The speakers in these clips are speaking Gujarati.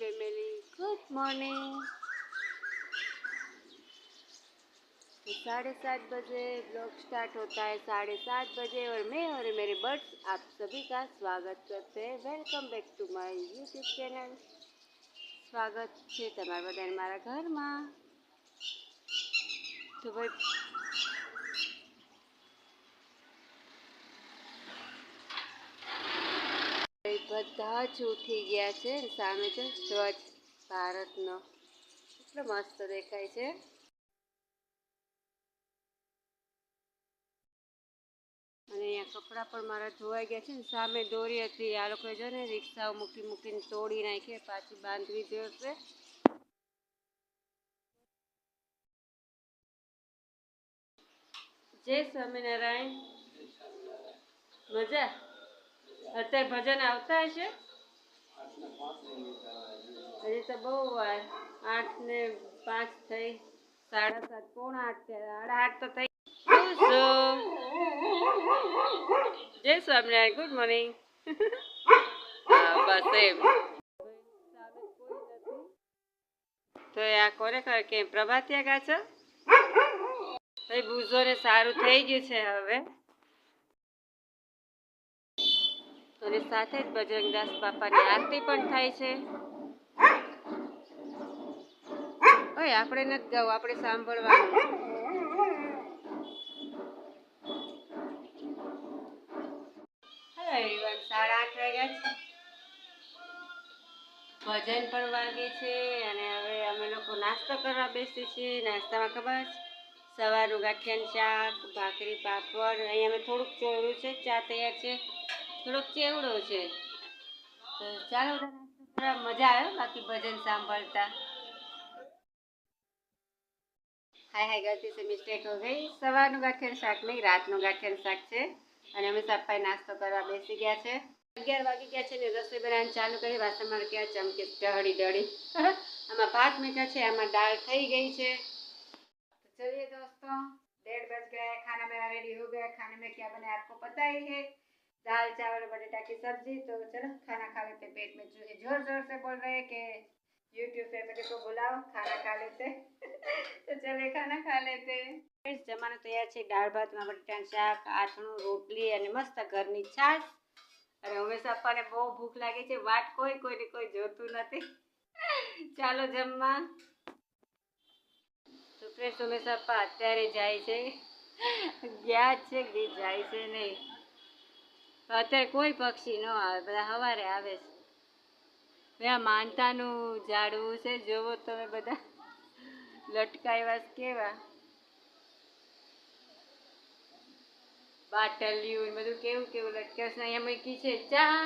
Family, good morning. 7:30 बजे ब्लॉग स्टार्ट होता है, 7:30 बजे, और मैं और मेरे बर्ड्स आप सभी का स्वागत करते हैं। Welcome back to my YouTube channel. स्वागत है તમારા બધાને મારા ઘરમાં। તો ભાઈ બધા જ ઉઠી ગયા છે। સામે જો સ્વચ્છ ભારતનો કેટલો મસ્ત દેખાય છે। અને અહીંયા કપડાં પણ મારા ધોવાઈ ગયા છે ને સામે દોરી હતી, આ લોકોએ જો ને રિક્ષાઓ મૂકીને તોડી નાખી, પાછી બાંધવી જોઈશે। જય સ્વામિનારાયણ। મજા અત્યારે ભજન આવતા હશે? હજી તો બહુ વાર, 8:05 થઈ, 7:30, પોણા 8, 8:30 તો થઈ। જય સ્વામિનારાયણ, ગુડ મોર્નિંગ। બસ એમ તો આ કોને ખબર કે પ્રભાતિયા ગા છો ભાઈ? બુઝોને સારું થઈ ગયું છે હવે, અને સાથે જ બજરંગદાસ બાપાની આરતી પણ થાય છે। ઓય આપણે નથી ગાવું, આપણે સાંભળવાનું। હેલો એવરીવન, 8:30 વાગ્યા છે, ભજન પણ વાગે છે, અને હવે અમે લોકો નાસ્તો કરવા બેસી છીએ। નાસ્તામાં ખબર સવારનું ગાંઠિયાનું શાક, ભાખરી, પાપડ, અહીંયા અમે થોડુંક ચોળ્યું છે, ચા તૈયાર છે, થોડોક ચેવડો છે। તો ચાલો મજા આવે, બાકી ભજન સાંભળતા। હાય હાય, ગલતી સે મિસ્ટેક હો ગઈ। સવારનું ગાંઠિયાનું શાક નહીં, રાતનું ગાંઠિયાનું શાક છે, અને અમે સપ્પાઈ નાસ્તો કરવા બેસી ગયા છે। 11 વાગી ગયા છે ને રસોઈ બનાવવાનું ચાલુ કરી। વાસણ મારે ક્યાં ચમકે ઢળી ઢળી આમાં ભાત મીઠા છે, આમાં દાળ થઈ ગઈ છે। तो चलिए दोस्तों, 1:30 बज गए, खाना मेरा रेडी हो गया। खाने में क्या बने आपको पता ही है, दाल चावल बटेटा की सब्जी। तो चलो खाना खा लेते। पेट में चूहे जोर जोर से बोल रहे हैं कि यूट्यूब फैमिली को बुलाओ, खाना खा लेते। तो चलिए खाना खा लेते। जमानो तैयार है, दाल भात में बटेटाનું શાક, આથણું, રોટલી અને મસ્ત ઘરની છાશ। અને ઉમેશ અપ્પાને બહુ ભૂખ લાગી છે, વાટ કોઈને કોઈ જોતું નથી। ચાલો જમવા। તો ફ્રેન્ડ્સ ઉમેશ અપ્પા અત્યારે જાય છે, ગયા છે કે જાય છે નહીં, અત્યારે કોઈ પક્ષી ન આવે, બધા સવારે આવે છે। આ માનતાનું ઝાડવું છે, જોવો તમે બધા લટકાવ્યા કેવા, બાટલિયું બધું કેવું કેવું લટકાવ્યું છે। અહીંયા મૂકી છે ચા,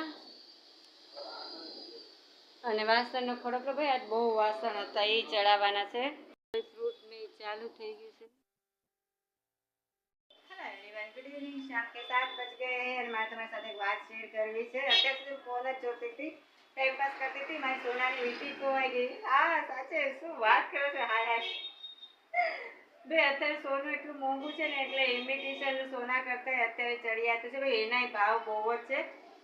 અને વાસણનો ખડકલો ભાઈ આજ બહુ વાસણ હતા, એ ચડાવવાના છે। ફ્રૂટ ને ચાલુ થઈ ગયું છે। Hello everyone, good evening. શામ के 7 बज गए हैं, और मैं तुम्हारे साथ एक बात शेयर करवी છે। અત્યાર સુધી ફોન જ જોતી હતી, ટાઈમ પાસ કરતી હતી। મારી સોનાની વીંટી ખોવાઈ ગઈ। હા સાચે, શું વાત કરો છો? હાય હાય બે, અત્યારે સોનું એટલું મોંઘું છે ને, એટલે ઇમિટેશન સોના કરતા અત્યારે ચડિયાતું છે ભાઈ, એનાય ભાવ બહુ જ છે।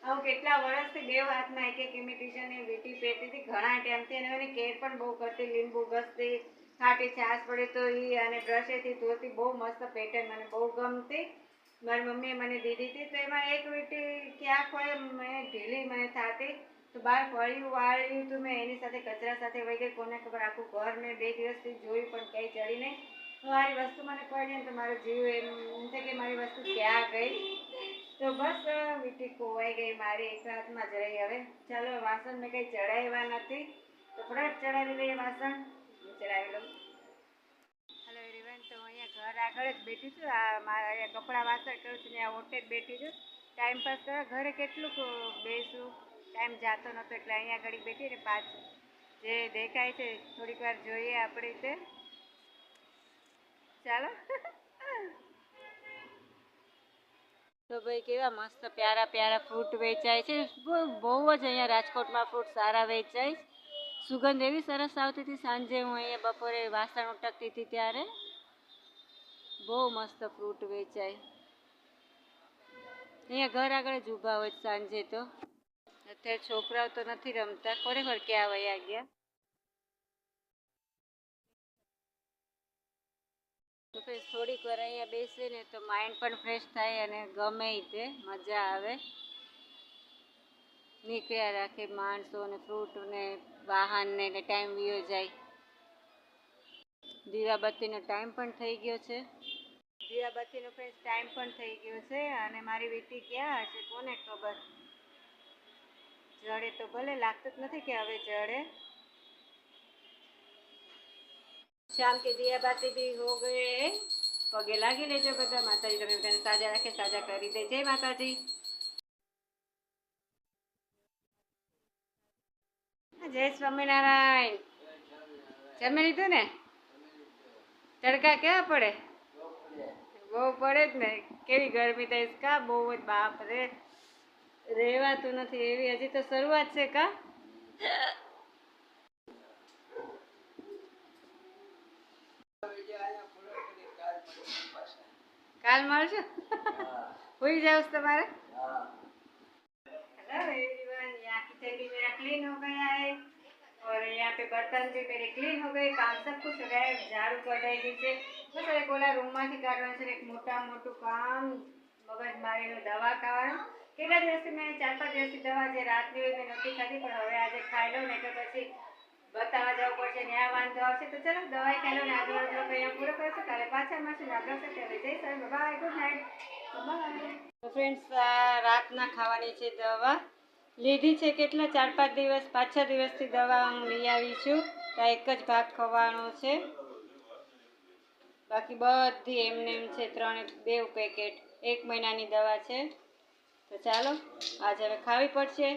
હું કેટલા વર્ષથી બે હાથમાં એક ઇમિટેશનની વીંટી પહેરતી હતી, ઘણા ટાઈમથી, અને એની કેર પણ બહુ કરતી, લીંબુ ઘસતી, ખાટી છાશ પડે તો એ, અને બ્રશેથી ધોતી, બહુ મસ્ત પેટર્ન મને બહુ ગમતી। મારી મમ્મીએ મને દીધી હતી, તો એમાં એક વીંટી ક્યાંક હોય મેં ઢીલી મને થતી, તો બહાર ફળ્યું વાળ્યું તો મેં એની સાથે કચરા સાથે વહી ગઈ, કોને ખબર આખું ઘર મેં 2 દિવસથી જોયું પણ ક્યાંય ચડી નહીં। મારી વસ્તુ મને પડી ને તો મારો જીવ એમ છે કે મારી વસ્તુ ક્યાં ગઈ। તો બસ વીંટી ખોવાઈ ગઈ મારી, એક હાથમાં જ રહી। હવે ચાલો, વાસણ મેં કંઈ ચડાવ્યા નથી, તો ફટાફટ ચડાવી લઈએ વાસણ, ચડાવી લઉં। હેલો એવરીવન, તો અહીંયા ઘર આગળ જ બેઠી છું, આ મારા અહીંયા કપડાં વાસણ કરું છું, ત્યાં ઓટે જ બેઠી છું, ટાઈમ પાસ કરવા। ઘરે કેટલું બેસું, ટાઈમ જાતો નહોતો, એટલે અહીંયા ઘડી બેઠી ને પાછું જે દેખાય છે થોડીક વાર જોઈએ આપણે રીતે। ચાલો તો ભાઈ કેવા મસ્ત પ્યારા પ્યારા ફ્રૂટ વેચાય છે, બહુ જ અહીંયા રાજકોટમાં ફ્રૂટ સારા વેચાય। સુગંધ એવી સરસ આવતી હતી, સાંજે હું અહીંયા બપોરે વાસણ ઉટકતી હતી ત્યારે, બહુ મસ્ત ફ્રૂટ વેચાય। અહીંયા ઘર આગળ જ ઊભા હોય સાંજે, તો તે છોકરાઓ તો નથી રમતા, ખરેખર ક્યાં વયા ગયા. તો પછી થોડીક વાર અહીંયા બેસીએ ને તો માઇન્ડ પણ ફ્રેશ થાય અને ગમે તે મજા આવે. નીકળ્યા રાખે માણસો ને ફ્રૂટ ને વાહન ને ટાઈમ વીયો જાય. દીવાબત્તીનો ટાઈમ પણ થઈ ગયો છે. દીવાબત્તીનો ફ્રેન્ડ ટાઈમ પણ થઈ ગયો છે અને મારી વીટી ક્યાં હશે કોને ખબર. જડે તો ભલે, લાગતું જ નથી કે હવે જડે. શામ કે દીવાબત્તી भी हो गए. પગે લાગી લેજો બધા. માતાજી તમે બધાને સાજા રાખે, સાજા કરી દે. જય માતાજી. જય સ્વામિનારાયણ. જમી લીધું ને? તડકા કેવા પડે? બહુ પડે જ ને. કેવી ગરમી થાય કા, બહુ જ, બાપ રે, રહેવાતું નથી એવી. હજી તો શરૂઆત છે કા. કાલ મળશું. हुई जाओ तुम्हारे. हेलो एवरीवन, यहाँ किचन भी मेरा क्लीन हो गया है और यहाँ पे बर्तन भी मेरे क्लीन हो गए. काम सब कुछ हो गया है. झाड़ू कढ़ाई नीचे बस હવે કોલા રૂમમાંથી કાઢવાનું છે. એક મોટું કામ મગજ મારીનું દવા ખાવાનું. કેટલા દિવસથી મેં 4-5 દિવસથી દવા જે રાતની હોય મેં નહોતી ખાધી, પણ હવે આજે ખાઈ લઉં ને એટલે પછી બતાવવા જવું પડશે. ત્યાં વાંધો આવશે તો ચલો દવાઈ ખાઈ લો ને આજનો બ્લોગ અહીંયા પૂરો કરશું. કાલે પાછા મળશું ને બ્લોગ સાથે. હવે જય sir, bye, good night, bye. તો ફ્રેન્ડ્સ, રાતના ખાવાની છે દવા. લીધી છે કેટલા 4-5 દિવસ, 5-6 દિવસથી દવા હું લઈ આવી છું. તો એક જ ભાગ ખવાનો છે, બાકી બધી એમને એમ છે. 2 પેકેટ 1 મહિનાની દવા છે. તો ચાલો આજે હવે ખાવી પડશે.